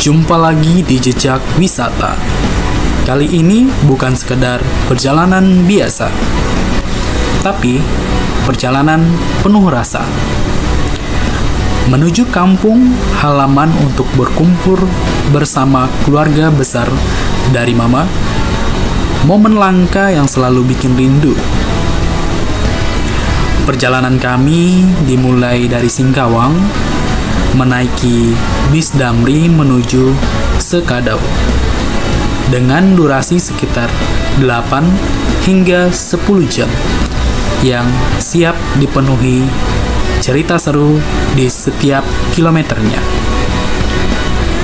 Jumpa lagi di Jejak Wisata. Kali ini bukan sekedar perjalanan biasa, tapi perjalanan penuh rasa. Menuju kampung halaman untuk berkumpul bersama keluarga besar dari Mama. Momen langka yang selalu bikin rindu. Perjalanan kami dimulai dari Singkawang, menaiki bis Damri menuju Sekadau, dengan durasi sekitar 8 hingga 10 jam, yang siap dipenuhi cerita seru di setiap kilometernya.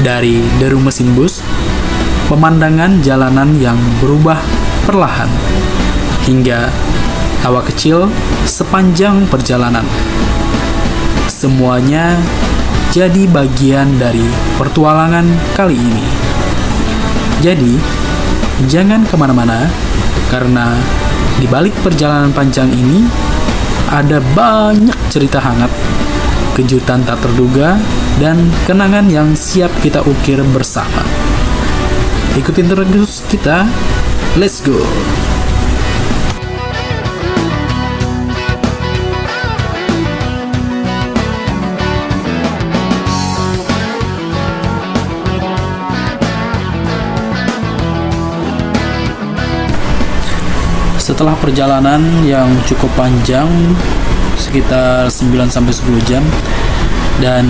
Dari deru mesin bus, pemandangan jalanan yang berubah perlahan, hingga tawa kecil sepanjang perjalanan. Semuanya jadi bagian dari petualangan kali ini. Jadi, jangan kemana-mana, karena di balik perjalanan panjang ini ada banyak cerita hangat, kejutan tak terduga, dan kenangan yang siap kita ukir bersama. Ikutin terus kita, let's go! Setelah perjalanan yang cukup panjang, sekitar 9-10 jam, dan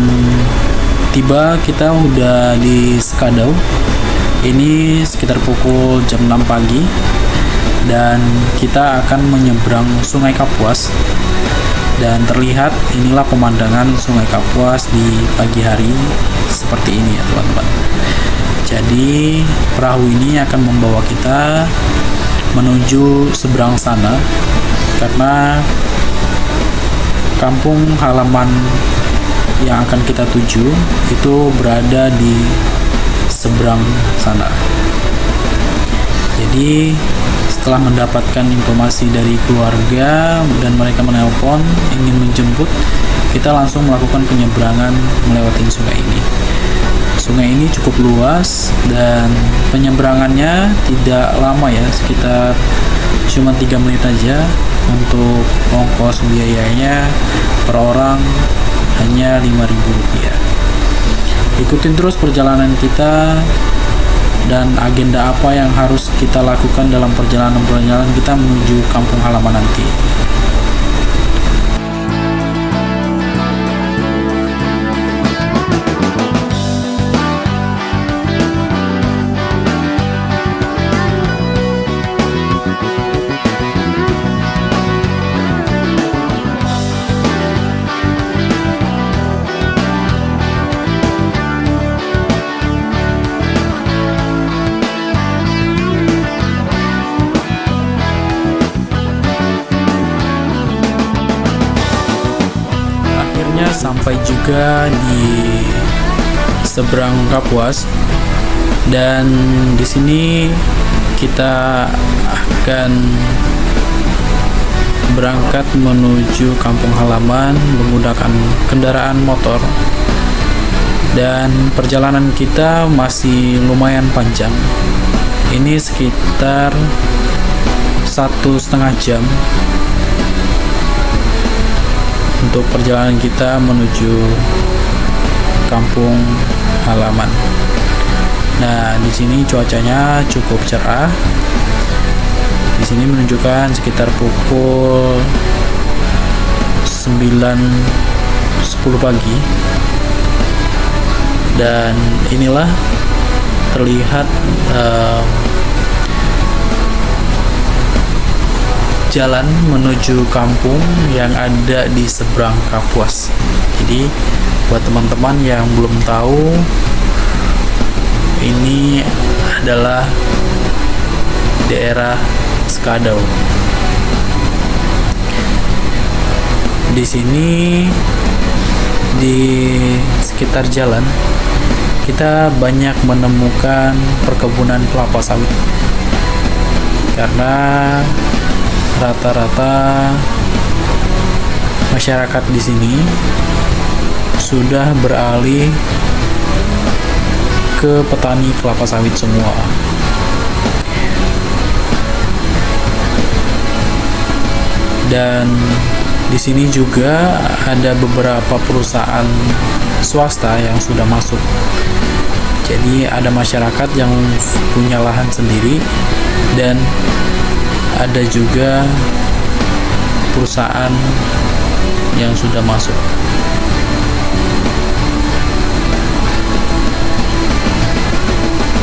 tiba kita udah di Sekadau. Ini sekitar pukul jam 6 pagi, dan kita akan menyeberang Sungai Kapuas. Dan terlihat inilah pemandangan Sungai Kapuas di pagi hari seperti ini ya teman-teman. Jadi perahu ini akan membawa kita menuju seberang sana, karena kampung halaman yang akan kita tuju itu berada di seberang sana. Jadi setelah mendapatkan informasi dari keluarga dan mereka menelpon ingin menjemput, kita langsung melakukan penyeberangan melewati sungai ini. Sungai ini cukup luas dan penyeberangannya tidak lama ya, sekitar cuma 3 menit aja. Untuk ongkos biayanya per orang hanya Rp5.000. Ikutin terus perjalanan kita dan agenda apa yang harus kita lakukan dalam perjalanan kita menuju kampung halaman nanti. Sampai juga di seberang Kapuas, dan di sini kita akan berangkat menuju kampung halaman menggunakan kendaraan motor, dan perjalanan kita masih lumayan panjang. Ini sekitar 1,5 jam untuk perjalanan kita menuju kampung halaman. Nah, di sini cuacanya cukup cerah. Di sini menunjukkan sekitar pukul 9.10 pagi. Dan inilah terlihat jalan menuju kampung yang ada di seberang Kapuas. Jadi buat teman-teman yang belum tahu, ini adalah daerah Sekadau. Di sini di sekitar jalan kita banyak menemukan perkebunan kelapa sawit, karena rata-rata masyarakat di sini sudah beralih ke petani kelapa sawit semua. Dan di sini juga ada beberapa perusahaan swasta yang sudah masuk. Jadi ada masyarakat yang punya lahan sendiri dan ada juga perusahaan yang sudah masuk.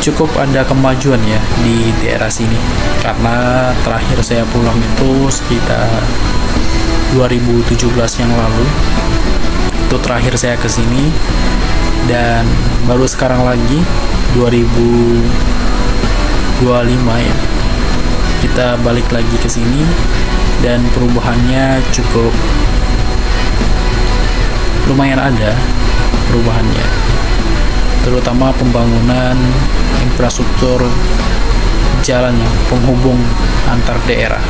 Cukup ada kemajuan ya di daerah sini, karena terakhir saya pulang itu sekitar 2017 yang lalu. Itu terakhir saya ke sini, dan baru sekarang lagi 2025 ya kita balik lagi ke sini, dan perubahannya cukup lumayan ada perubahannya, terutama pembangunan infrastruktur jalan yang penghubung antar daerah.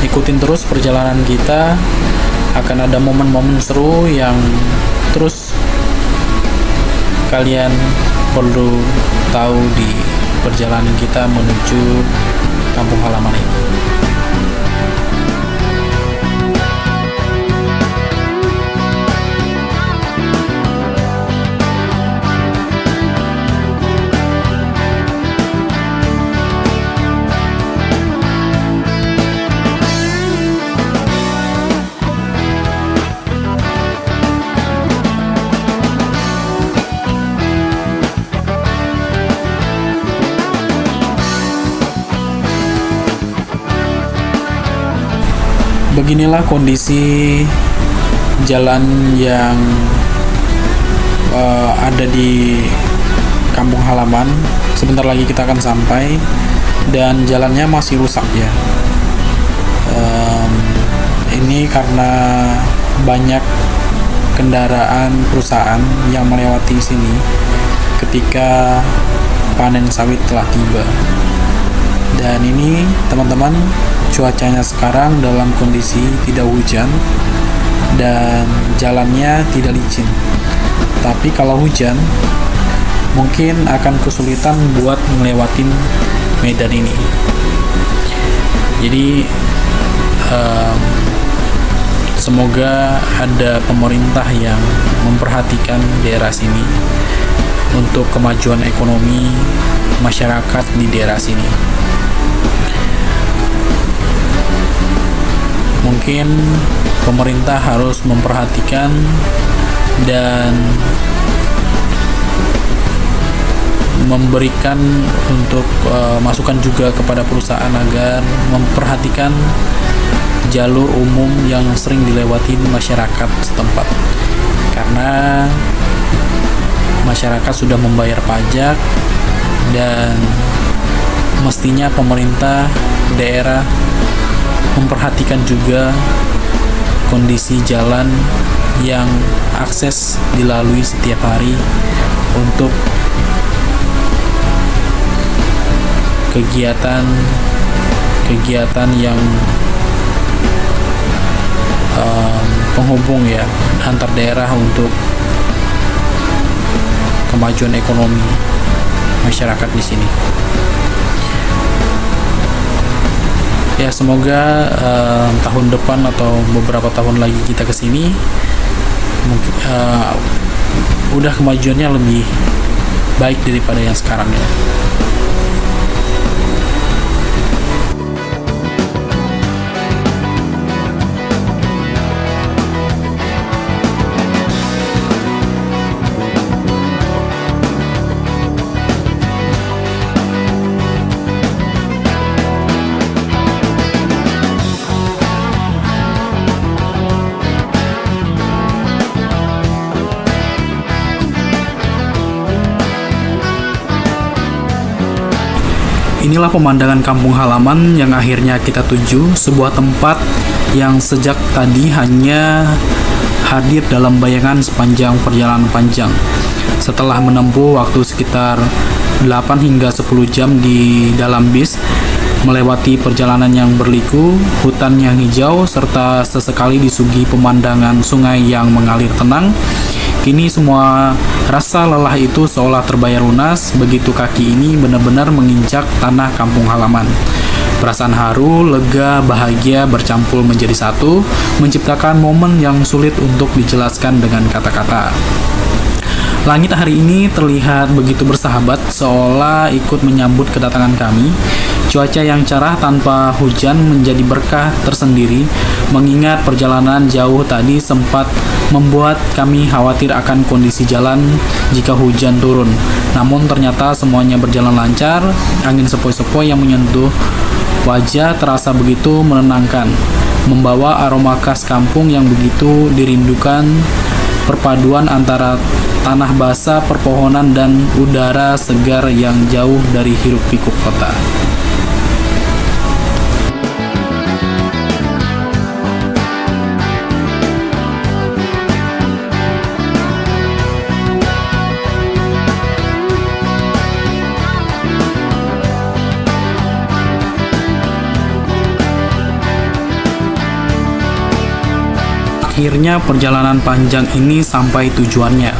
Ikutin terus perjalanan kita, akan ada momen-momen seru yang terus kalian perlu tahu di perjalanan kita menuju kampung halaman ini. Beginilah kondisi jalan yang ada di kampung halaman. Sebentar lagi kita akan sampai, dan jalannya masih rusak ya. Ini karena banyak kendaraan perusahaan yang melewati sini ketika panen sawit telah tiba. Dan ini teman-teman, cuacanya sekarang dalam kondisi tidak hujan dan jalannya tidak licin. Tapi kalau hujan mungkin akan kesulitan buat melewatin medan ini. Jadi semoga ada pemerintah yang memperhatikan daerah sini untuk kemajuan ekonomi masyarakat di daerah sini. Mungkin pemerintah harus memperhatikan dan memberikan untuk masukan juga kepada perusahaan agar memperhatikan jalur umum yang sering dilewati masyarakat setempat, karena masyarakat sudah membayar pajak dan mestinya pemerintah daerah memperhatikan juga kondisi jalan yang akses dilalui setiap hari untuk kegiatan yang penghubung ya antar daerah untuk kemajuan ekonomi masyarakat di sini. Ya, semoga tahun depan atau beberapa tahun lagi kita kesini mungkin udah kemajuannya lebih baik daripada yang sekarang ya. Inilah pemandangan kampung halaman yang akhirnya kita tuju, sebuah tempat yang sejak tadi hanya hadir dalam bayangan sepanjang perjalanan panjang. Setelah menempuh waktu sekitar 8 hingga 10 jam di dalam bis, Melewati perjalanan yang berliku, hutan yang hijau, serta sesekali disuguhi pemandangan sungai yang mengalir tenang, kini semua rasa lelah itu seolah terbayar lunas begitu kaki ini benar-benar menginjak tanah kampung halaman. Perasaan haru, lega, bahagia bercampur menjadi satu, menciptakan momen yang sulit untuk dijelaskan dengan kata-kata. Langit hari ini terlihat begitu bersahabat, seolah ikut menyambut kedatangan kami. Cuaca yang cerah tanpa hujan menjadi berkah tersendiri, mengingat perjalanan jauh tadi sempat membuat kami khawatir akan kondisi jalan jika hujan turun. Namun ternyata semuanya berjalan lancar, angin sepoi-sepoi yang menyentuh wajah terasa begitu menenangkan, membawa aroma khas kampung yang begitu dirindukan, perpaduan antara tanah basah, perpohonan, dan udara segar yang jauh dari hiruk-pikuk kota. Akhirnya perjalanan panjang ini sampai tujuannya.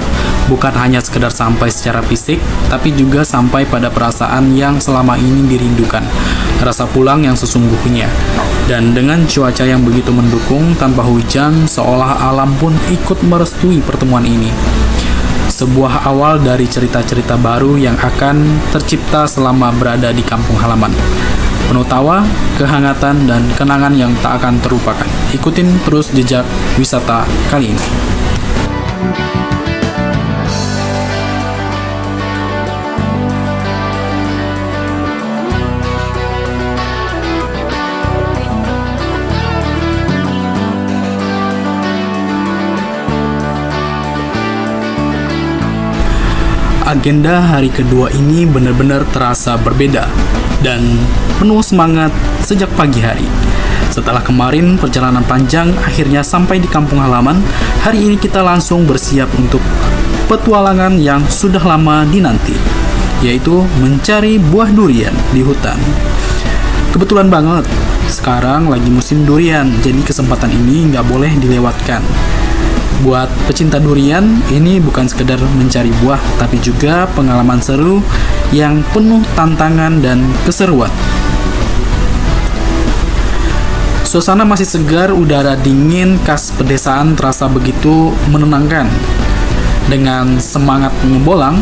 Bukan hanya sekedar sampai secara fisik, tapi juga sampai pada perasaan yang selama ini dirindukan, rasa pulang yang sesungguhnya. Dan dengan cuaca yang begitu mendukung, tanpa hujan, seolah alam pun ikut merestui pertemuan ini. Sebuah awal dari cerita-cerita baru yang akan tercipta selama berada di kampung halaman. Penuh tawa, kehangatan, dan kenangan yang tak akan terlupakan. Ikutin terus jejak wisata kali ini. Agenda hari kedua ini benar-benar terasa berbeda dan penuh semangat sejak pagi hari. Setelah kemarin perjalanan panjang akhirnya sampai di kampung halaman, hari ini kita langsung bersiap untuk petualangan yang sudah lama dinanti, yaitu mencari buah durian di hutan. Kebetulan banget, sekarang lagi musim durian, jadi kesempatan ini nggak boleh dilewatkan. Buat pecinta durian, ini bukan sekedar mencari buah, tapi juga pengalaman seru yang penuh tantangan dan keseruan. Suasana masih segar, udara dingin khas pedesaan terasa begitu menenangkan. Dengan semangat ngebolang,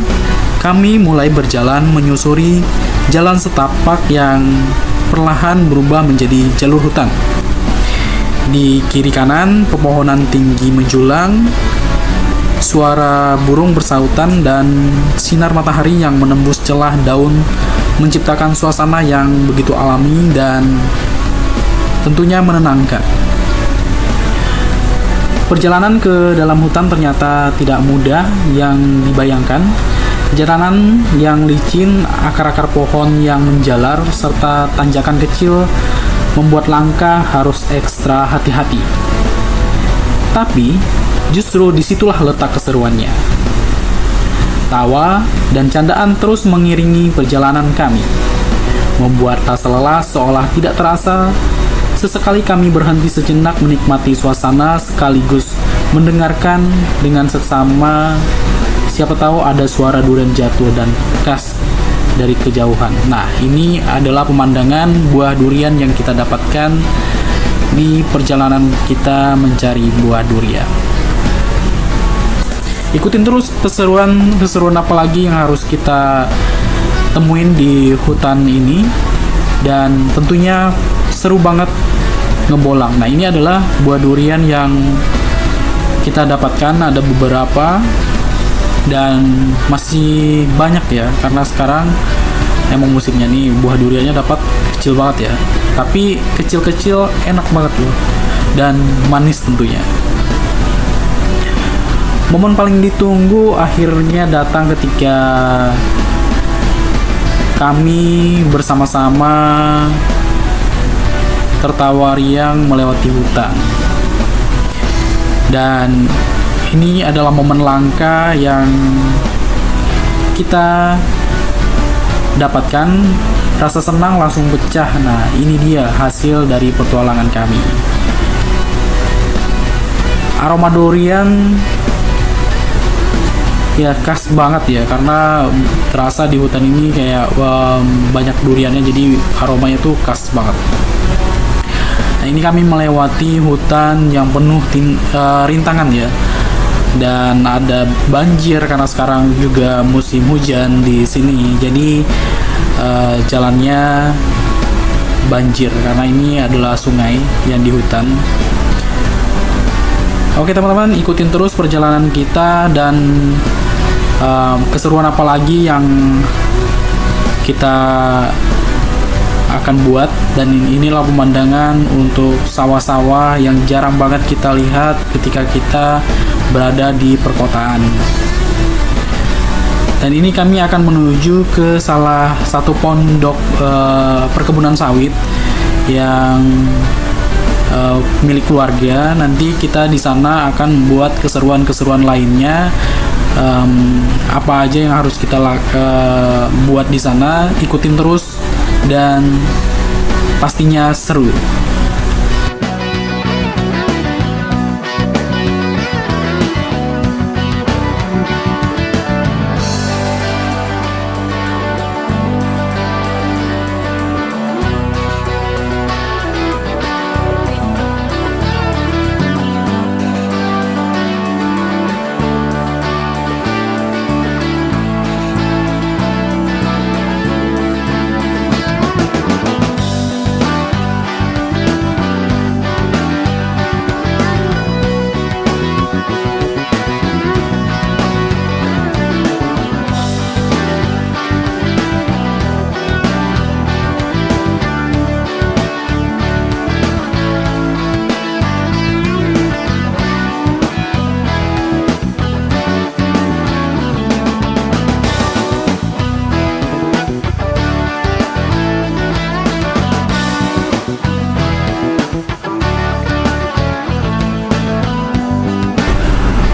kami mulai berjalan menyusuri jalan setapak yang perlahan berubah menjadi jalur hutan. Di kiri kanan, pepohonan tinggi menjulang, suara burung bersautan, dan sinar matahari yang menembus celah daun menciptakan suasana yang begitu alami dan tentunya menenangkan. Perjalanan ke dalam hutan ternyata tidak mudah yang dibayangkan. Jalanan yang licin, akar-akar pohon yang menjalar, serta tanjakan kecil membuat langkah harus ekstra hati-hati. Tapi, justru disitulah letak keseruannya. Tawa dan candaan terus mengiringi perjalanan kami, membuat rasa lelah seolah tidak terasa. Sesekali kami berhenti sejenak menikmati suasana sekaligus mendengarkan dengan seksama. Siapa tahu ada suara durian jatuh dan khas dari kejauhan. Nah, ini adalah pemandangan buah durian yang kita dapatkan di perjalanan kita mencari buah durian. Ikutin terus keseruan apa lagi yang harus kita temuin di hutan ini, dan tentunya seru banget ngebolang. Nah, ini adalah buah durian yang kita dapatkan, ada beberapa dan masih banyak ya, karena sekarang emang musimnya nih. Buah duriannya dapat kecil banget ya, tapi kecil-kecil enak banget loh, dan manis tentunya. Momen paling ditunggu akhirnya datang ketika kami bersama-sama tertawa riang melewati hutan. Dan ini adalah momen langka yang kita dapatkan Rasa senang langsung pecah. Nah, ini dia hasil dari petualangan kami. Aroma durian ya khas banget ya, karena terasa di hutan ini kayak banyak duriannya, jadi aromanya tuh khas banget. Nah, ini kami melewati hutan yang penuh rintangan ya, dan ada banjir karena sekarang juga musim hujan di sini, jadi jalannya banjir karena ini adalah sungai yang di hutan. Oke teman-teman, ikutin terus perjalanan kita dan keseruan apa lagi yang kita akan buat. Dan inilah pemandangan untuk sawah-sawah yang jarang banget kita lihat ketika kita berada di perkotaan. Dan ini kami akan menuju ke salah satu pondok perkebunan sawit yang milik keluarga. Nanti kita di sana akan buat keseruan-keseruan lainnya. Apa aja yang harus kita buat di sana, ikutin terus dan pastinya seru.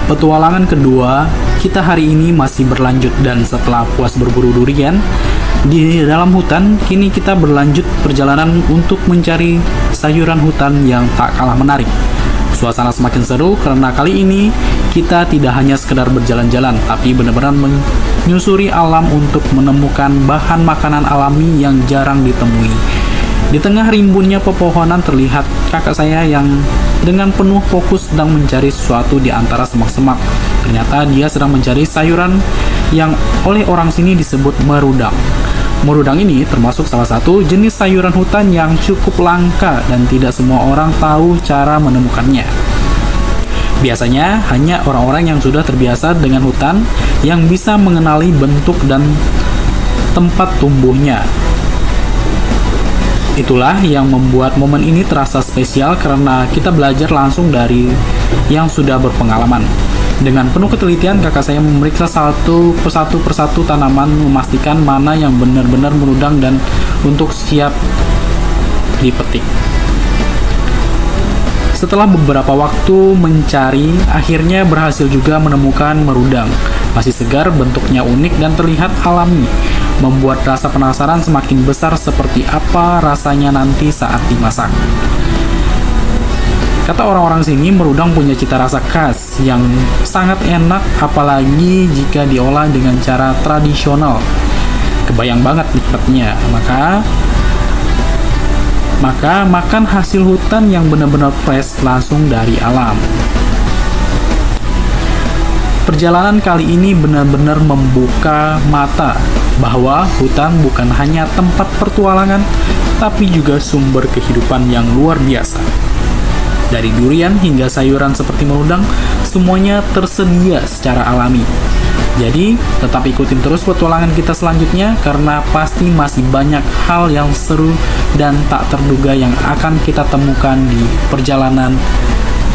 Petualangan kedua kita hari ini masih berlanjut, dan setelah puas berburu durian di dalam hutan, kini kita berlanjut perjalanan untuk mencari sayuran hutan yang tak kalah menarik. Suasana semakin seru karena kali ini kita tidak hanya sekedar berjalan-jalan, tapi benar-benar menyusuri alam untuk menemukan bahan makanan alami yang jarang ditemui. Di tengah rimbunnya pepohonan terlihat kakak saya yang dengan penuh fokus sedang mencari sesuatu di antara semak-semak. Ternyata dia sedang mencari sayuran yang oleh orang sini disebut merudang. Merudang ini termasuk salah satu jenis sayuran hutan yang cukup langka dan tidak semua orang tahu cara menemukannya. Biasanya hanya orang-orang yang sudah terbiasa dengan hutan yang bisa mengenali bentuk dan tempat tumbuhnya. Itulah yang membuat momen ini terasa spesial karena kita belajar langsung dari yang sudah berpengalaman. Dengan penuh ketelitian, kakak saya memeriksa satu persatu tanaman, memastikan mana yang benar-benar merudang dan untuk siap dipetik. Setelah beberapa waktu mencari, akhirnya berhasil juga menemukan merudang. Masih segar, bentuknya unik dan terlihat alami, membuat rasa penasaran semakin besar seperti apa rasanya nanti saat dimasak. Kata orang-orang sini, merudang punya cita rasa khas yang sangat enak, apalagi jika diolah dengan cara tradisional. Kebayang banget nikmatnya. Maka makan hasil hutan yang benar-benar fresh langsung dari alam. Perjalanan kali ini benar-benar membuka mata bahwa hutan bukan hanya tempat pertualangan, tapi juga sumber kehidupan yang luar biasa. Dari durian hingga sayuran seperti merudang, semuanya tersedia secara alami. Jadi, tetap ikutin terus petualangan kita selanjutnya karena pasti masih banyak hal yang seru dan tak terduga yang akan kita temukan di perjalanan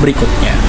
berikutnya.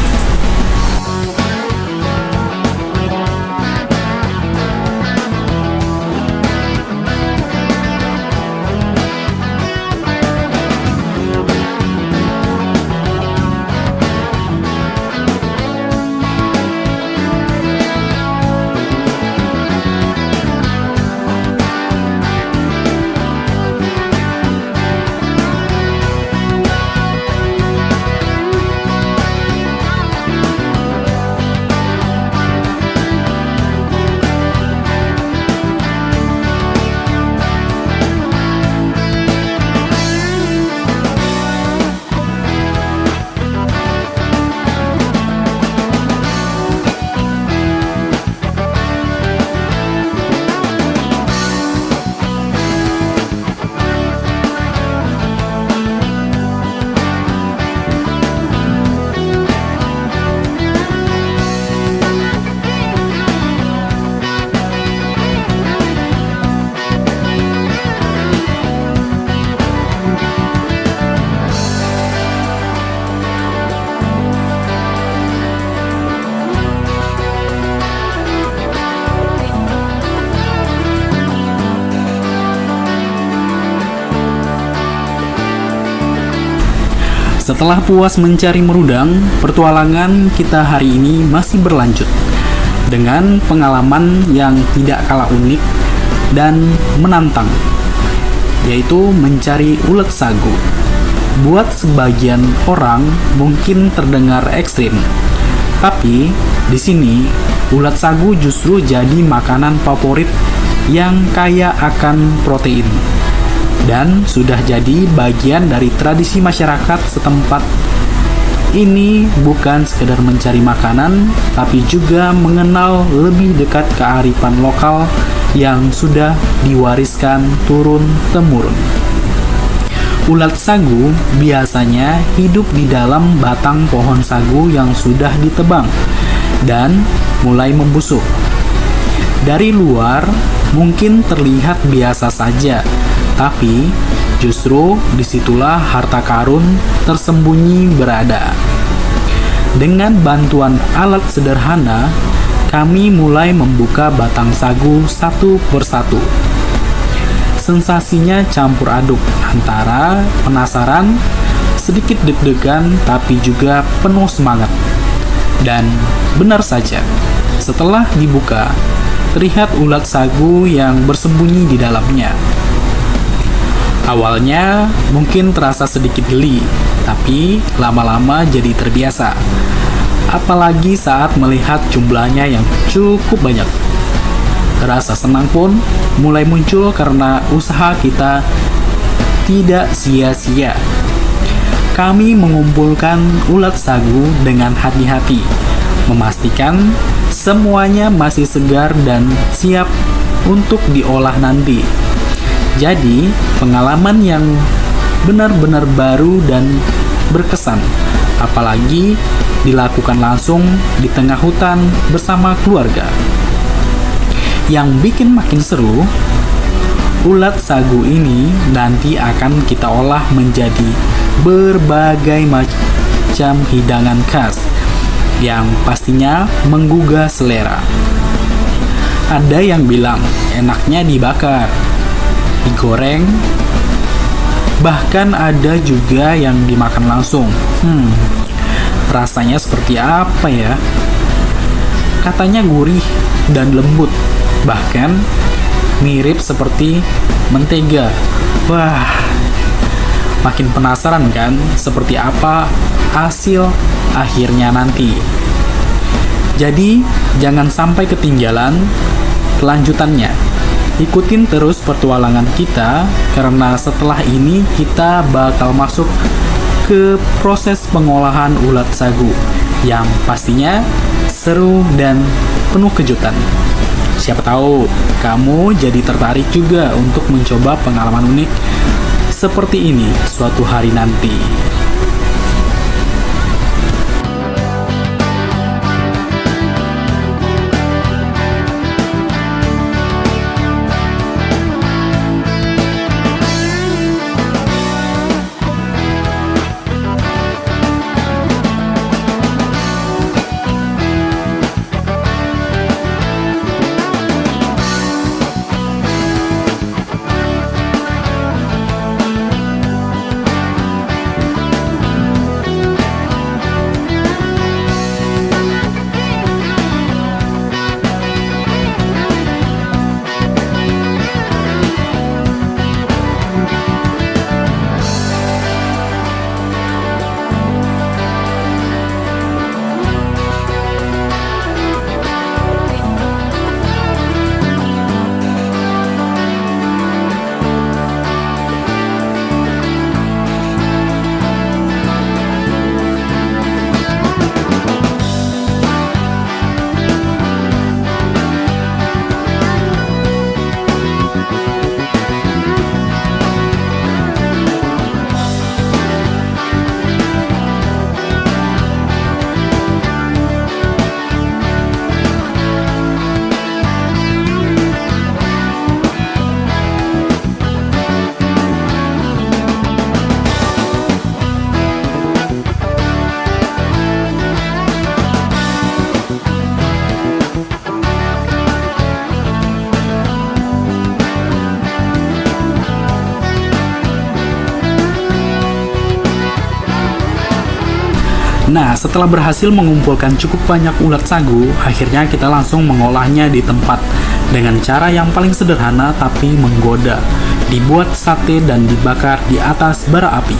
Setelah puas mencari merudang, petualangan kita hari ini masih berlanjut dengan pengalaman yang tidak kalah unik dan menantang, yaitu mencari ulat sagu. Buat sebagian orang mungkin terdengar ekstrim, tapi di sini ulat sagu justru jadi makanan favorit yang kaya akan protein dan sudah jadi bagian dari tradisi masyarakat setempat. Ini bukan sekedar mencari makanan, tapi juga mengenal lebih dekat kearifan lokal yang sudah diwariskan turun-temurun. Ulat sagu biasanya hidup di dalam batang pohon sagu yang sudah ditebang dan mulai membusuk. Dari luar mungkin terlihat biasa saja, tapi justru disitulah harta karun tersembunyi berada. Dengan bantuan alat sederhana, kami mulai membuka batang sagu satu persatu. Sensasinya campur aduk antara penasaran, sedikit deg-degan, tapi juga penuh semangat. Dan benar saja, setelah dibuka, terlihat ulat sagu yang bersembunyi di dalamnya. Awalnya mungkin terasa sedikit geli, tapi lama-lama jadi terbiasa. Apalagi saat melihat jumlahnya yang cukup banyak. Rasa senang pun mulai muncul karena usaha kita tidak sia-sia. Kami mengumpulkan ulat sagu dengan hati-hati, memastikan semuanya masih segar dan siap untuk diolah nanti. Jadi, pengalaman yang benar-benar baru dan berkesan, apalagi dilakukan langsung di tengah hutan bersama keluarga. Yang bikin makin seru, ulat sagu ini nanti akan kita olah menjadi berbagai macam hidangan khas yang pastinya menggugah selera. Ada yang bilang enaknya dibakar, digoreng, bahkan ada juga yang dimakan langsung. Rasanya seperti apa ya? Katanya gurih dan lembut, bahkan mirip seperti mentega. Wah, makin penasaran kan seperti apa hasil akhirnya nanti. Jadi, jangan sampai ketinggalan kelanjutannya. Ikutin terus petualangan kita, karena setelah ini kita bakal masuk ke proses pengolahan ulat sagu yang pastinya seru dan penuh kejutan. Siapa tahu kamu jadi tertarik juga untuk mencoba pengalaman unik seperti ini suatu hari nanti. Nah, setelah berhasil mengumpulkan cukup banyak ulat sagu, akhirnya kita langsung mengolahnya di tempat dengan cara yang paling sederhana tapi menggoda. Dibuat sate dan dibakar di atas bara api.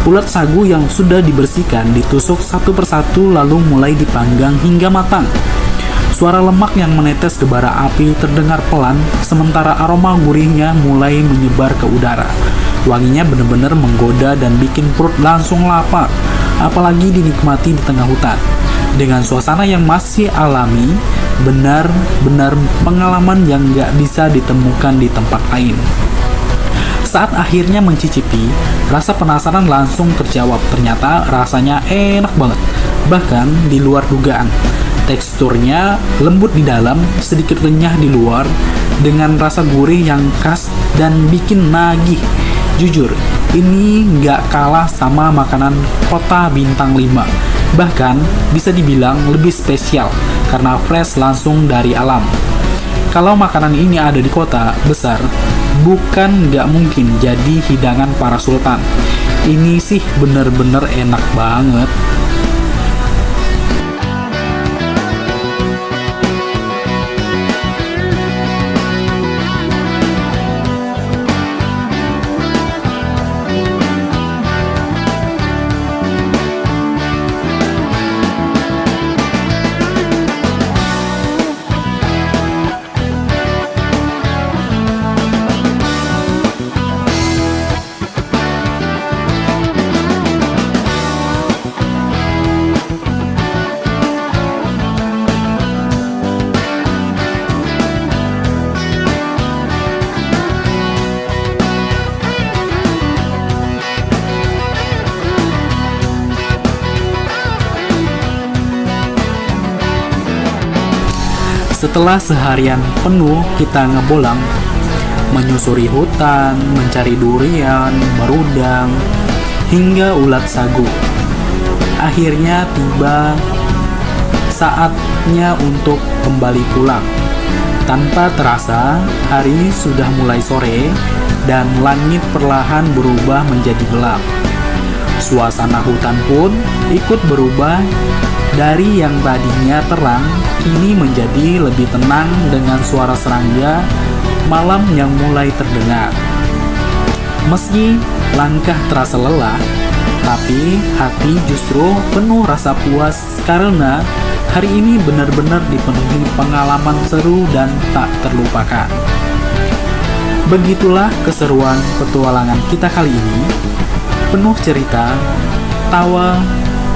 Ulat sagu yang sudah dibersihkan ditusuk satu persatu lalu mulai dipanggang hingga matang. Suara lemak yang menetes ke bara api terdengar pelan, sementara aroma gurihnya mulai menyebar ke udara. Wanginya benar-benar menggoda dan bikin perut langsung lapar, apalagi dinikmati di tengah hutan. Dengan suasana yang masih alami, benar-benar pengalaman yang gak bisa ditemukan di tempat lain. Saat akhirnya mencicipi, rasa penasaran langsung terjawab. Ternyata rasanya enak banget, bahkan di luar dugaan. Teksturnya lembut di dalam, sedikit renyah di luar, dengan rasa gurih yang khas dan bikin nagih. Jujur, ini nggak kalah sama makanan kota bintang 5. Bahkan bisa dibilang lebih spesial karena fresh langsung dari alam. Kalau makanan ini ada di kota besar, bukan nggak mungkin jadi hidangan para sultan. Ini sih bener-bener enak banget. Setelah seharian penuh kita ngebolang, menyusuri hutan, mencari durian, merudang, hingga ulat sagu. Akhirnya tiba saatnya untuk kembali pulang. Tanpa terasa, hari sudah mulai sore dan langit perlahan berubah menjadi gelap. Suasana hutan pun ikut berubah. Dari yang tadinya terang, kini menjadi lebih tenang dengan suara serangga malam yang mulai terdengar. Meski langkah terasa lelah, tapi hati justru penuh rasa puas karena hari ini benar-benar dipenuhi pengalaman seru dan tak terlupakan. Begitulah keseruan petualangan kita kali ini, penuh cerita, tawa,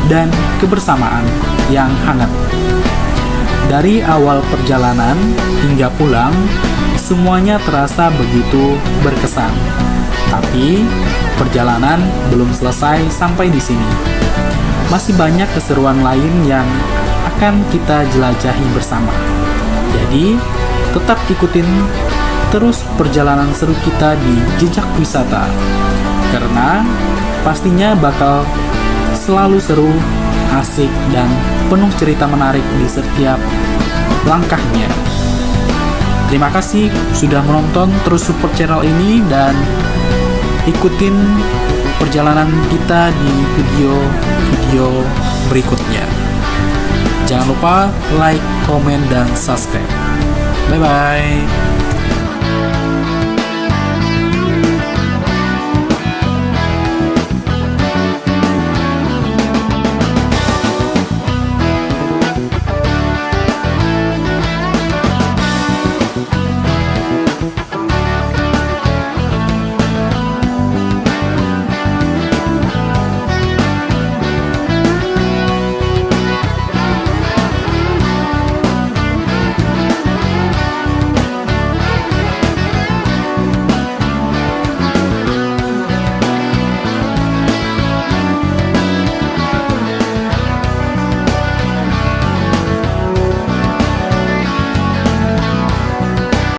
dan kebersamaan yang hangat. Dari awal perjalanan hingga pulang, semuanya terasa begitu berkesan. Tapi perjalanan belum selesai sampai di sini. Masih banyak keseruan lain yang akan kita jelajahi bersama. Jadi, tetap ikutin terus perjalanan seru kita di Jejak Wisata. Karena pastinya bakal selalu seru, asik, dan penuh cerita menarik di setiap langkahnya. Terima kasih sudah menonton, terus support channel ini dan ikutin perjalanan kita di video-video berikutnya. Jangan lupa like, komen, dan subscribe. Bye-bye.